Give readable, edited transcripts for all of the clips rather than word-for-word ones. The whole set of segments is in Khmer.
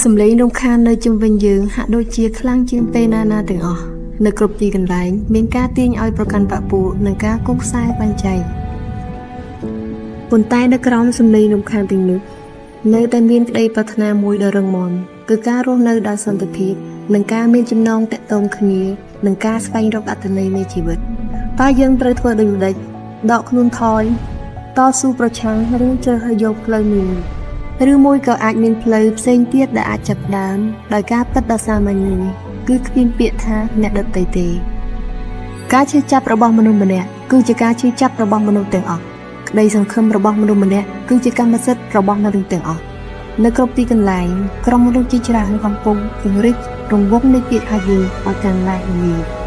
Some lane don't can no chum when you had no cheer clang chim pay na nothing off. No crop tigan line, mean catting oi broken papu, Nanga cook side by jay. Puntai the crown some lane don't canting look. No the mean day patna mui the rungmon. The caro no does on the pit. Nanga mean chim nong that don't clear. Nanga spine up at the name of Chibut. Pa young bread for the day. Dog noon toy. To super chang, ring her yoke clothing. ឬមួយក៏អាចមានផ្លូវផ្សេងទៀតដែលអាចចាប់ដើមដោយការពិតដ៏សាមញ្ញនេះគឺគ្មានពាក្យថាអ្នកដទៃទេការជឿចាប់របស់មនុស្សម្នាក់គឺជាការជឿចាប់របស់មនុស្សទាំងអស់ក្តីសង្ឃឹមរបស់មនុស្សម្នាក់គឺជាកម្មសិទ្ធិរបស់មនុស្សទាំងអស់នៅគ្រប់ទីកន្លែងក្រុមមនុស្សជាច្រើនកំពុងពង្រីករង្វង់នៃពាក្យថាយើងឲ្យកាន់តែមាន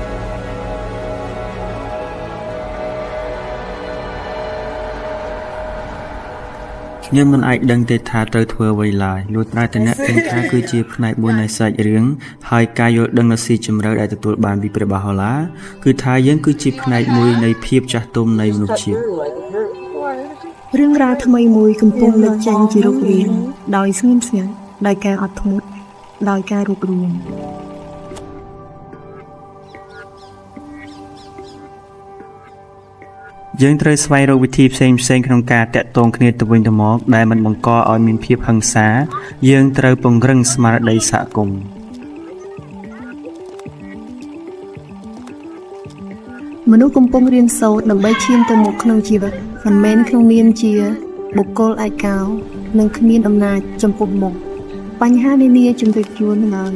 Nhưng mình ai đăng tê tha tới thua vây lại, lụt ra tên nét tên tha cứ chia này buôn này sạch riêng, hai cái vô đăng là si chấm ra đại tụi bạn bị bể bảo lá, cứ tha dân cứ chia này mùi này phiếp chặt tôm này một chiều. Riêng ra tham mây mùi cầm pung lịch tranh chỉ rục riêng, đòi xem đòi ca ọt thốt, đòi ca rục riêng. Dương trời xoay rồi với thịt xem trong cả tẹt tôn kia từ bên mỏ đại mình bằng co ở miền phía hằng xá dương trời bồng rừng smart đầy xạ cùngមនុស្សកំពុងរៀនសូត្រដើម្បីឈានទៅមុខក្នុងជីវិតមិនមែនក្នុងនាមជាបុគ្គលឯកោនិងគ្មានអំណាចចំពោះមុខបញ្ហានានាជំរុញជួនឡើយ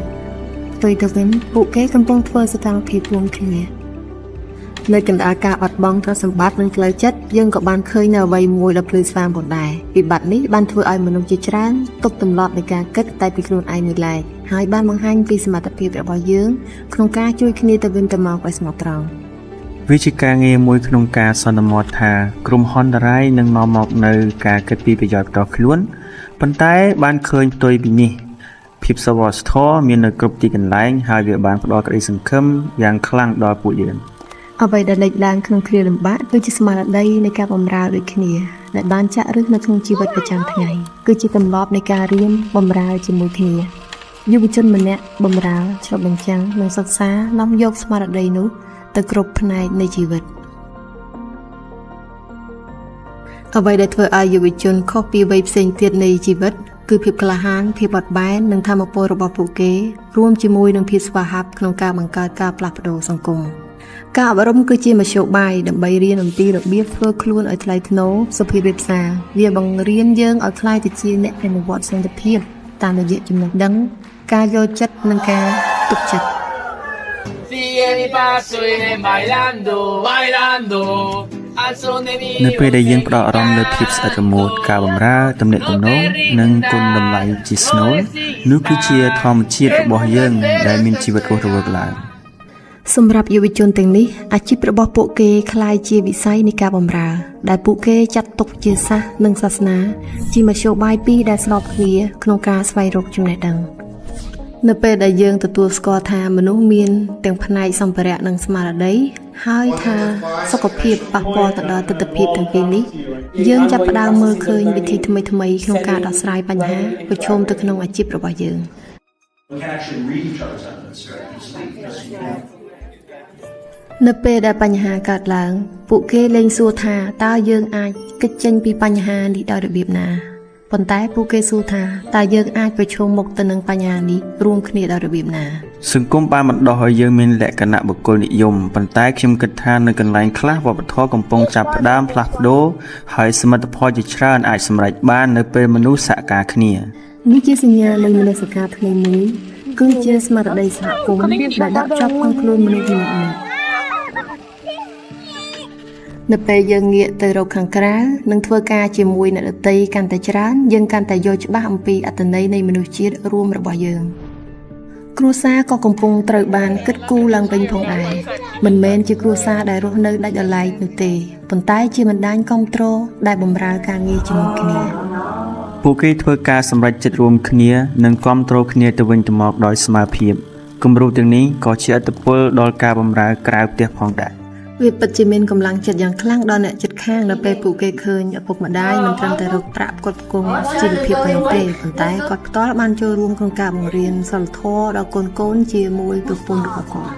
ផ្ទុយទៅវិញពួកគេកំពុងធ្វើសកម្មភាពរួមគ្នា នៅកណ្ដាលការអត់បង់ទ្រព្យសម្បត្តិនិងផ្លូវចិត្តយើងក៏បានឃើញនៅអ្វីមួយដ៏ភ្លឺស្វាងផងដែរវិបត្តិនេះបានធ្វើឲ្យមនុស្សជាច្រើនទុកទម្លាប់នៃការគិតតែពីខ្លួនឯងមួយឡែកហើយបានបង្ហាញពីសមត្ថភាពរបស់យើងក្នុងការជួយគ្នាទៅវិញទៅមកឲ្យស្មោះត្រង់ វិជាការងារមួយក្នុងការសន្មតថាក្រុមហ៊ុនតារាយនឹងនាំមកនៅការគិតពីប្រយោជន៍ដល់ខ្លួនប៉ុន្តែបានឃើញផ្ទុយពីនេះភាពសប្បុរសធម៌មាននៅគ្រប់ទីកន្លែងហើយវាបានផ្ដល់ក្តីសង្ឃឹមយ៉ាងខ្លាំងដល់ពួកយើង អ្វីដែលលេចឡើងក្នុងគ្រាលំបាកគឺជាស្មារតីនៃការបម្រើដូចគ្នាដែលបានចាក់ឫសនៅក្នុងជីវិតប្រចាំថ្ងៃគឺជាទម្លាប់នៃការរៀនបម្រើជាមួយគ្នាយុវជនម្នាក់បម្រើឆ្លុះបញ្ចាំងនិងសិក្សានាំយកស្មារតីនោះទៅគ្រប់ផ្នែកនៃជីវិតអ្វីដែលធ្វើឲ្យយុវជនខុសពីវ័យផ្សេងទៀតនៃជីវិតគឺភាពក្លាហានភាពបត់បែននិងធម៌ពលរបស់ពួកគេរួមជាមួយនឹងភាពស្វាហាប់ក្នុងការបង្កើតការផ្លាស់ប្ដូរសង្គម ការអប់រំគឺជាមធ្យោបាយដើម្បីរៀនអំពីរបៀបធ្វើខ្លួនឲ្យថ្លៃថ្នូរសុភាពរាបសារវាបង្រៀនយើងឲ្យក្លាយទៅជាអ្នកអនុវត្តសន្តិភាពតាមរយៈចំណេះដឹងការយល់ចិត្តនិងការទុកចិត្ត នៅពេលដែលយើងផ្ដោតអារម្មណ៍លើភាពស្អិតរមួតការបម្រើទំនាក់ទំនងនិងគុណតម្លៃជាស្នូលនោះគឺជាធម្មជាតិរបស់យើងដែលមានជីវិតរស់រវើកឡើង សម្រាប់យុវជនទាំងនេះអាជីពរបស់ពួកគេคล้ายជាវិស័យនៃការបម្រើដែលពួកគេចាត់ទុកជាសាសនិងសាសនាជាមធ្យោបាយពីរដែលស្របគ្នាក្នុងការស្វែងរកចំណេះដឹងនៅពេលដែលយើងទទួលស្គាល់ថាមនុស្សមានទាំងផ្នែកសម្ភារៈនិងស្មារតីហើយថាសុខភាពប៉ះពាល់ទៅដល់ទិដ្ឋភាពទាំងពីរនេះយើងចាប់ផ្ដើមមើលឃើញវិធីថ្មីៗក្នុងការដោះស្រាយបញ្ហាប្រឈមទៅក្នុងអាជីពរបស់យើង នៅពេលដែលបញ្ហាកើតឡើងពួកគេលែងសួរថាតើយើងអាចគេចចេញពីបញ្ហានេះដោយរបៀបណាប៉ុន្តែពួកគេសួរថាតើយើងអាចប្រឈមមុខទៅនឹងបញ្ហានេះរួមគ្នាដោយរបៀបណា សង្គមបានបណ្ដោះឲ្យយើងមានលក្ខណៈបុគ្គលនិយមប៉ុន្តែខ្ញុំគិតថានៅកន្លែងខ្លះវប្បធម៌កំពុងចាប់ផ្ដើមផ្លាស់ប្ដូរហើយសមិទ្ធផលជាច្រើនអាចសម្រេចបាននៅពេលមនុស្សសហការគ្នា នេះជាសញ្ញានៃមនសិការថ្មីមួយគឺជាស្មារតីសហគមន៍ដែលដាក់ចាប់ក្នុងខ្លួនមនុស្សម្នាក់ៗ នៅពេលយើងងាកទៅរកខាងក្រៅនិងធ្វើការជាមួយអ្នកដទៃកាន់តែច្រើនយើងកាន់តែយល់ច្បាស់អំពីអត្ថន័យនៃមនុស្សជាតិរួមរបស់យើងគ្រួសារក៏កំពុងត្រូវបានគិតគូរឡើងវិញផងដែរមិនមែនជាគ្រួសារដែលរស់នៅដាច់ដោយឡែកនោះទេប៉ុន្តែជាបណ្ដាញគាំទ្រដែលបម្រើការងារជាមួយគ្នា ពួកគេធ្វើការសម្រេចចិត្តរួមគ្នានិងគាំទ្រគ្នាទៅវិញទៅមកដោយស្មារតីភាពគំរូទាំងនេះក៏ជាឥទ្ធិពលដល់ការបម្រើក្រៅផ្ទះផងដែរ គ វាពិតជាមានកម្លាំងចិត្តយ៉ាងខ្លាំងដល់អ្នកជិតខាងនៅពេលពួកគេឃើញឪពុកម្ដាយមិនត្រឹមតែរកប្រាក់ផ្គត់ផ្គង់ជីវភាពប៉ុណ្ណោះទេប៉ុន្តែគាត់ផ្ទាល់បានចូលរួមក្នុងការបង្រៀនសីលធម៌ដល់កូនៗជាមួយប្រពន្ធរបស់គាត់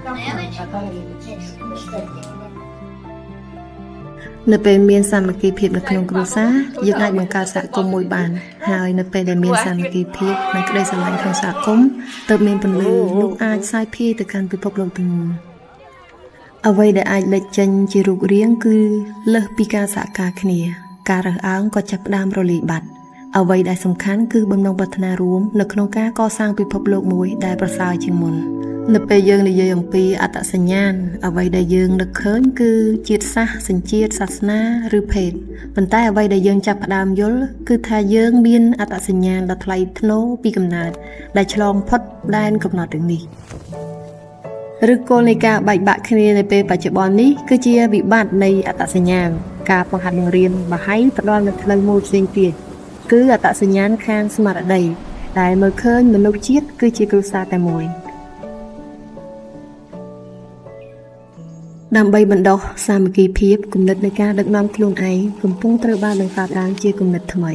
នៅពេលមានសាមគ្គីភាពនៅក្នុងគ្រួសារយើងអាចបង្កើតសហគមន៍មួយបានហើយនៅពេលដែលមានសាមគ្គីភាពនិងក្តីស្រឡាញ់ក្នុងសហគមន៍ទើបមានពន្លឺនោះអាចសាយភាយទៅកាន់ពិភពលោកទាំងមូលអ្វីដែលអាចលេចចេញជារូបរាងគឺលើសពីការសហការគ្នាការរើសអើងក៏ចាប់ផ្ដើមរលាយបាត់អ្វីដែលសំខាន់គឺបំណងប្រាថ្នារួមនៅក្នុងការកសាងពិភពលោកមួយដែលប្រសើរជាងមុននៅពេលយើងនិយាយអំពីអត្តសញ្ញាណអ្វីដែលយើងនឹកឃើញគឺជាតិសាសន៍សញ្ជាតិសាសនាឬភេទប៉ុន្តែអ្វីដែលយើងចាប់ផ្ដើមយល់គឺថាយើងមានអត្តសញ្ញាណដ៏ថ្លៃថ្នូរពីកំណើតដែលឆ្លងផុតដែនកំណត់ទាំងនេះឬគោលនៃការបែកបាក់គ្នានៅពេលបច្ចុប្បន្ននេះគឺជាវិបត្តិនៃអត្តសញ្ញាណការបង្ហាត់បង្រៀនបហៃផ្ដល់នូវផ្លូវមួយផ្សេងទៀតគឺអត្តសញ្ញាណខាងស្មារតីដែលមើលឃើញមនុស្សជាតិគឺជាគ្រួសារតែមួយដើម្បីបណ្ដុះសាមគ្គីភាពគំនិតនៃការដឹកនាំខ្លួនឯងកំពុងត្រូវបានបង្កើតឡើងជាគំនិតថ្មី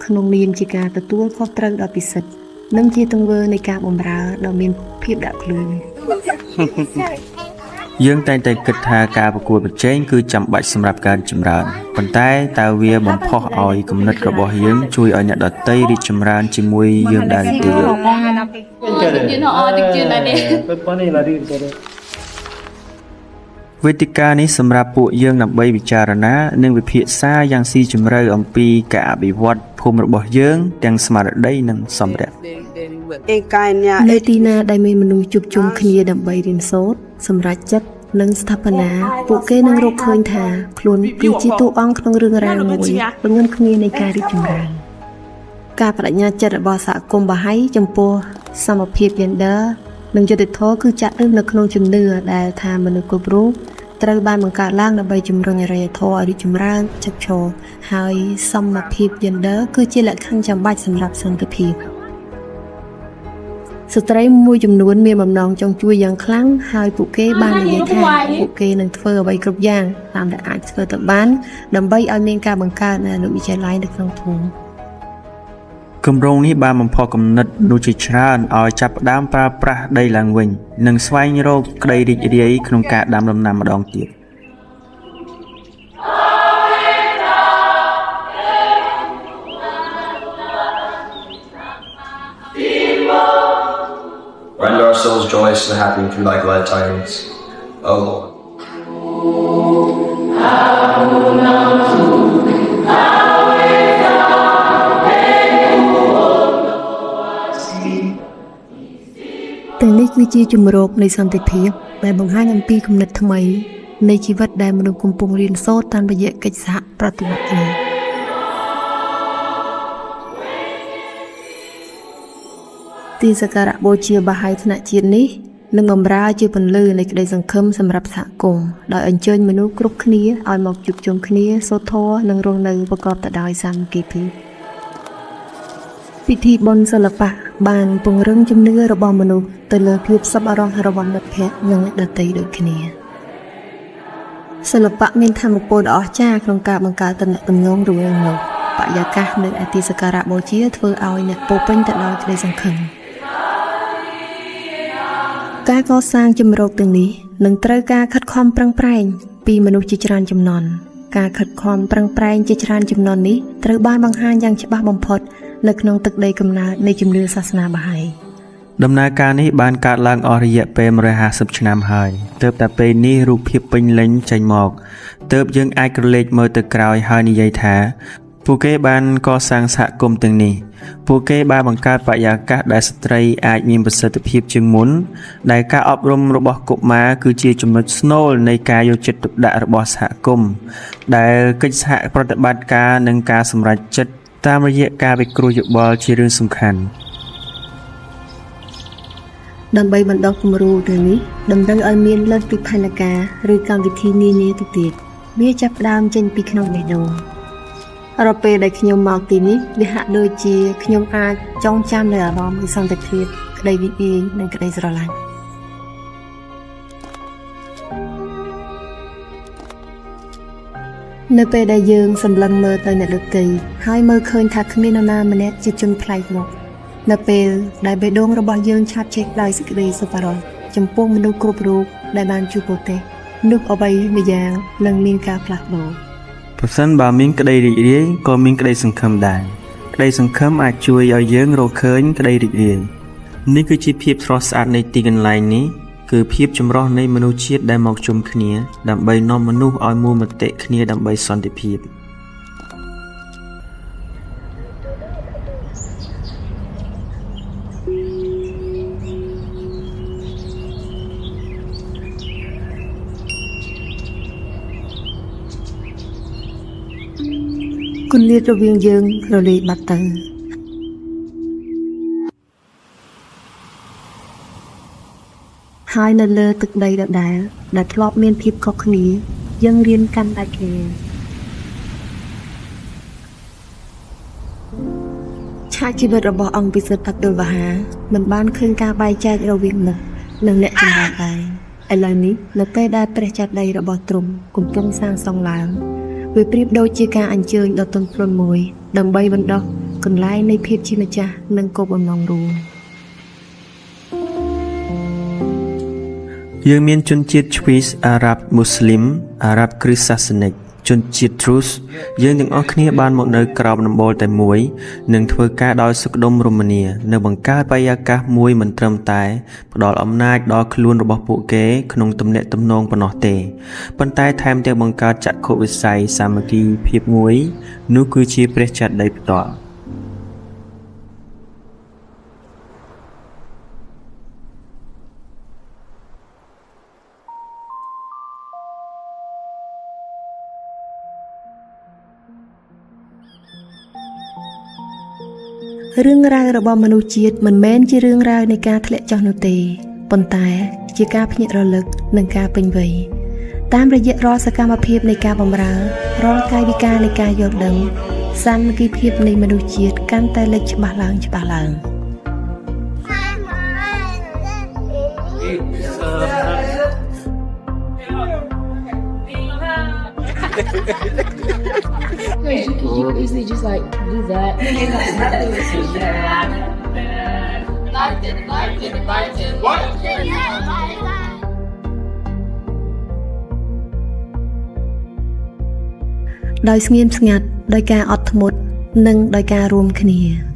ក្នុងនាមជាការទទួលខុសត្រូវដ៏ពិសិដ្ឋនិងជាទង្វើនៃការបម្រើដ៏មានភាពដាក់ខ្លួនយើងតែងតែគិតថាការប្រកួតប្រជែងគឺចាំបាច់សម្រាប់ការចម្រើនប៉ុន្តែតើវាបំផុសឲ្យគំនិតរបស់យើងជួយឲ្យអ្នកដទៃរីកចម្រើនជាមួយយើងដែរទេវេទិកានេះសម្រាប់ពួកយើងដើម្បីពិចារណានិងវិភាគសាយ៉ាងស៊ីជម្រៅអំពីការអភិវឌ្ឍភូមិរបស់យើងទាំងស្មារតីនិងសម្ភារៈនៅទីណាដែលមានមនុស្សជួបជុំគ្នាដើម្បីរៀនសូត្រសម្រេចចិត្តនិងស្ថាបនាពួកគេនឹងរកឃើញថាខ្លួនគឺជាតួអង្គក្នុងរឿងរ៉ាវមួយពង្រឹងគ្នានៃការរីកចម្រើនការបដិញ្ញាចិត្តរបស់សហគមន៍បាហៃចំពោះសមភាព gender និងយុត្តិធម៌គឺចាក់ឫសនៅក្នុងជំនឿដែលថាមនុស្សគ្រប់រូបត្រូវបានបង្កើតឡើងដើម្បីជំរុញអរិយធម៌ឲ្យរីកចម្រើនចុះឈរហើយសមភាព gender គឺជាលក្ខខណ្ឌចាំបាច់សម្រាប់សន្តិភាពស្ត្រីមួយចំនួនមានបំណងចង់ជួយយ៉ាងខ្លាំងហើយពួកគេបាននិយាយថាពួកគេនឹងធ្វើអ្វីគ្រប់យ៉ាងតាមដែលអាចធ្វើទៅបានដើម្បីឲ្យមានការបង្កើតនៅវិទ្យាល័យនៅក្នុងភូមិគម្រោងនេះបានបំផុសគំនិតមនុស្សជាច្រើនឲ្យចាប់ផ្ដើមប្រើប្រាស់ដីឡើងវិញនិងស្វែងរកក្តីរីករាយក្នុងការដាំដំណាំម្ដងទៀតRender our souls joyous and happy through thy glad tidings, O Lord. ទាំងនេះគឺជាជំរកនៃសន្តិភាពដែលបង្ហាញអំពីគំនិតថ្មីនៃជីវិតដែលមនុស្សកំពុងរៀនសូត្រតាមរយៈកិច្ចសហប្រតិបត្តិគ្នាទីសក្ការៈបូជាបាហៃថ្នាក់ជាតិនេះនឹងបម្រើជាពន្លឺនៃក្តីសង្ឃឹមសម្រាប់សហគមន៍ដោយអញ្ជើញមនុស្សគ្រប់គ្នាឲ្យមកជួបជុំគ្នាសូត្រធម៌និងរស់នៅប្រកបទៅដោយសាមគ្គីភាពពិធីបុណ្យសិល្បៈបានពង្រឹងជំនឿរបស់មនុស្សទៅលើភាពសប្បុរសរបស់មិត្តភ័ក្តិនិងអ្នកដទៃដូចគ្នាសិល្បៈមានថាមពលដ៏អស្ចារ្យក្នុងការបង្កើតទំនាក់ទំនងរវាងមនុស្សបរិយាកាសនៅឯទីសក្ការៈបូជាធ្វើឲ្យអ្នកពោពេញទៅដោយក្តីសង្ឃឹមការកសាងជំរកទាំងនេះនឹងត្រូវការខិតខំប្រឹងប្រែងពីមនុស្សជាច្រើនជំនាន់ការខិតខំប្រឹងប្រែងជាច្រើនជំនាន់នេះត្រូវបានបង្ហាញយ៉ាងច្បាស់បំផុតនៅក្នុងទឹកដីកំណើតនៃជំនឿសាសនាបាហៃដំណើរការនេះបានកើតឡើងអស់រយៈពេល150ឆ្នាំហើយទើបតែពេលនេះរូបភាពពេញលេញចេញមកទើបយើងអាចក្រឡេកមើលទៅក្រោយហើយនិយាយថាពួកគេបានកសាងសហគមន៍ទាំងនេះពួកគេបានបង្កើតបរិយាកាសដែលស្ត្រីអាចមានប្រសិទ្ធភាពជាងមុនដែលការអប់រំរបស់កុមារគឺជាចំណុចស្នូលនៃការយកចិត្តទុកដាក់របស់សហគមន៍ដែលកិច្ចសហប្រតិបត្តិការនិងការសម្រេចចិត្តតាមរយៈការវិគ្រោះយោបល់ជារឿងសំខាន់ដើម្បីបណ្ដុះគំរូទាំងនេះតម្រូវឲ្យមានលើសពីផែនការឬកម្មវិធីនានាទៅទៀតវាចាប់ផ្ដើមចេញពីក្នុងបេះដូងរាល់ពេលដែលខ្ញុំមកទីនេះវាហាក់ដូចជាខ្ញុំអាចចងចាំនៅអារម្មណ៍នៃសន្តិភាពក្តីរីករាយនិងក្តីស្រឡាញ់ នៅពេលដែលយើងសម្លឹងមើលទៅអ្នកដទៃហើយមើលឃើញថាគ្មាននរណាម្នាក់ជាជនប្លែកមុខនៅពេលដែលបេះដូងរបស់យើងឆាប់ឆេះដោយសេចក្តីសប្បុរសចំពោះមនុស្សគ្រប់រូបដែលបានជួបប្រទះនោះអ្វីម្យ៉ាងនឹងមានការផ្លាស់ប្ដូរ ប្រសិនបើមានក្តីរីករាយក៏មានក្តីសង្ឃឹមដែរក្តីសង្ឃឹមអាចជួយឲ្យយើងរកឃើញក្តីរីករាយនេះគឺជាភាពស្រស់ស្អាតនៃទីកន្លែងនេះគឺភាពចម្រុះនៃមនុស្សជាតិដែលមកជុំគ្នាដើម្បីនាំមនុស្សឲ្យមូលមតិគ្នាដើម្បីសន្តិភាពគុណលាតរវាងយើងរលាយបាត់ទៅហើយនៅលើទឹកដីដដែលដែលធ្លាប់មានភាពខុសគ្នាយើងរៀនកាន់តែគ្នាឆាកជីវិតរបស់អង្គពិសិដ្ឋអតុលវហាមិនបានឃើញការបែកចែករវាងអ្នកនិងអ្នកចម្រើនដែរឥឡូវនេះនៅពេលដែលព្រះចេតិយរបស់ទ្រង់កំពុងសាងសង់ឡើងវាប្រៀបដូចជាការអញ្ជើញដ៏ទន់ភ្លន់មួយដើម្បីបណ្ដុះកន្លែងនៃភាពជាម្ចាស់និងគោលបំណងរួម យើងមានជនជាតិឈ្វីសអារ៉ាប់មូស្លីមអារ៉ាប់គ្រីស្ទសាសនិកជនជាតិទ្រូសយើងទាំងអស់គ្នាបានមកនៅក្រោមដំបូលតែមួយនិងធ្វើការដោយសុខដុមរមនានៅបង្កើតបរិយាកាសមួយមិនត្រឹមតែផ្ដល់អំណាចដល់ខ្លួនរបស់ពួកគេក្នុងទំនាក់ទំនងប៉ុណ្ណោះទេប៉ុន្តែថែមទាំងបង្កើតចក្ខុវិស័យសាមគ្គីភាពមួយនោះគឺជាព្រះចេតិយផ្ទាល់ រឿងរ៉ាវរបស់មនុស្សជាតិមិនមែនជារឿងរ៉ាវនៃការធ្លាក់ចុះនោះទេប៉ុន្តែជាការភ្ញាក់រលឹកនិងការពេញវ័យតាមរយៈរាល់សកម្មភាពនៃការបម្រើរាល់កាយវិការនៃការយល់ដឹងសាមគ្គីភាពនៃមនុស្សជាតិកាន់តែលេចច្បាស់ឡើងច្បាស់ឡើង Wait, you could easily just like do that. What? ដោយស្ងៀមស្ងាត់ដោយការអត់ធ្មត់និងដោយការរួមគ្នា